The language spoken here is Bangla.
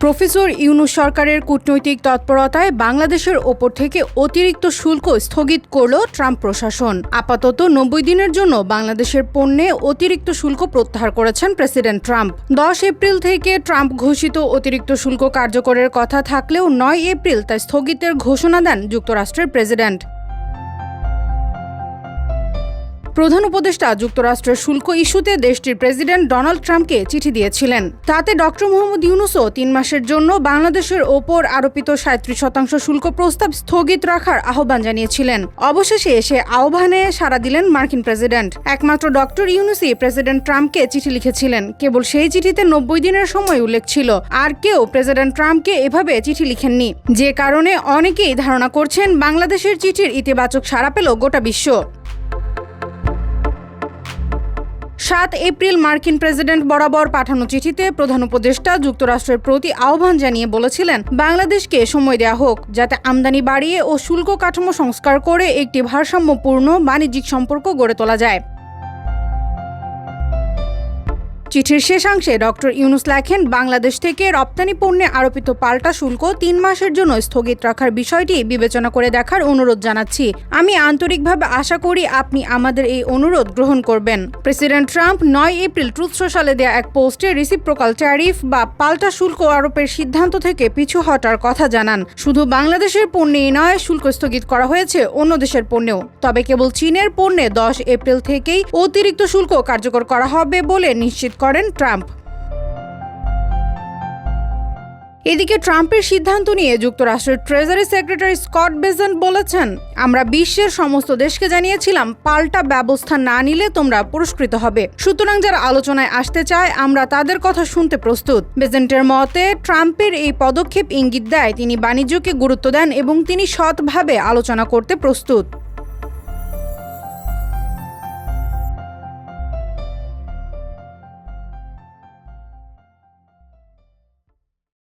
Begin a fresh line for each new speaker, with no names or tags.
প্রফেসর ইউনূস সরকারের কূটনৈতিক তৎপরতায় বাংলাদেশের ওপর থেকে অতিরিক্ত শুল্ক স্থগিত করল ট্রাম্প প্রশাসন। আপাতত 90 দিনের জন্য বাংলাদেশের পণ্যে অতিরিক্ত শুল্ক প্রত্যাহার করেছেন প্রেসিডেন্ট ট্রাম্প। 10 এপ্রিল থেকে ট্রাম্প ঘোষিত অতিরিক্ত শুল্ক কার্যকরের কথা থাকলেও 9 এপ্রিল তা স্থগিতের ঘোষণা দেন যুক্তরাষ্ট্রের প্রেসিডেন্ট। প্রধান উপদেষ্টা যুক্তরাষ্ট্রের শুল্ক ইস্যুতে দেশটির প্রেসিডেন্ট ডোনাল্ড ট্রাম্পকে চিঠি দিয়েছিলেন। তাতে ডক্টর মোহাম্মদ ইউনূসও 3 মাসের জন্য বাংলাদেশের ওপর আরোপিত 37% শুল্ক প্রস্তাব স্থগিত রাখার আহ্বান জানিয়েছিলেন। অবশেষে সে আহ্বানে সাড়া দিলেন মার্কিন প্রেসিডেন্ট। একমাত্র ডক্টর ইউনূসই প্রেসিডেন্ট ট্রাম্পকে চিঠি লিখেছিলেন। কেবল সেই চিঠিতে 90 দিনের সময় উল্লেখ ছিল। আর কেউ প্রেসিডেন্ট ট্রাম্পকে এভাবে চিঠি লিখেননি, যে কারণে অনেকেই ধারণা করছেন বাংলাদেশের চিঠির ইতিবাচক সাড়া পেল গোটা বিশ্ব। 7 এপ্রিল মার্কিন প্রেসিডেন্ট বরাবর পাঠানো চিঠিতে প্রধান উপদেষ্টা যুক্তরাষ্ট্রের প্রতি আহ্বান জানিয়ে বলেছিলেন, বাংলাদেশকে সময় দেওয়া হোক যাতে আমদানি বাড়িয়ে ও শুল্ক কাঠামো সংস্কার করে একটি ভারসাম্যপূর্ণ বাণিজ্যিক সম্পর্ক গড়ে তোলা যায়। চিঠির শেষাংশে ডক্টর ইউনূস লেখেন, বাংলাদেশ থেকে রপ্তানি পণ্যে আরোপিত পাল্টা শুল্ক 3 মাসের জন্য স্থগিত রাখার বিষয়টি বিবেচনা করে দেখার অনুরোধ জানাচ্ছি। আমি আন্তরিকভাবে আশা করি আপনি আমাদের এই অনুরোধ গ্রহণ করবেন। প্রেসিডেন্ট ট্রাম্প 9 এপ্রিল ট্রুথ সোশ্যালে দেয়া এক পোস্টে রিসিপ্রোকাল ট্যারিফ বা পাল্টা শুল্ক আরোপের সিদ্ধান্ত থেকে পিছু হটার কথা জানান। শুধু বাংলাদেশের পণ্যেই নয়, শুল্ক স্থগিত করা হয়েছে অন্য দেশের পণ্যেও। তবে কেবল চীনের পণ্যে 10 এপ্রিল থেকেই অতিরিক্ত শুল্ক কার্যকর করা হবে বলে নিশ্চিত করেন ট্রাম্প। এদিকে ট্রাম্পের সিদ্ধান্ত নিয়ে যুক্তরাষ্ট্রের ট্রেজারি সেক্রেটারি স্কট বেসেন্ট বলেছেন, আমরা বিশ্বের সমস্ত দেশকে জানিয়েছিলাম পাল্টা ব্যবস্থা না নিলে তোমরা পুরস্কৃত হবে। সুতরাং যারা আলোচনায় আসতে চায় আমরা তাদের কথা শুনতে প্রস্তুত। বেসেন্টের মতে, ট্রাম্পের এই পদক্ষেপ ইঙ্গিত দেয় তিনি বাণিজ্যকে গুরুত্ব দেন এবং তিনি সৎভাবে আলোচনা করতে প্রস্তুত।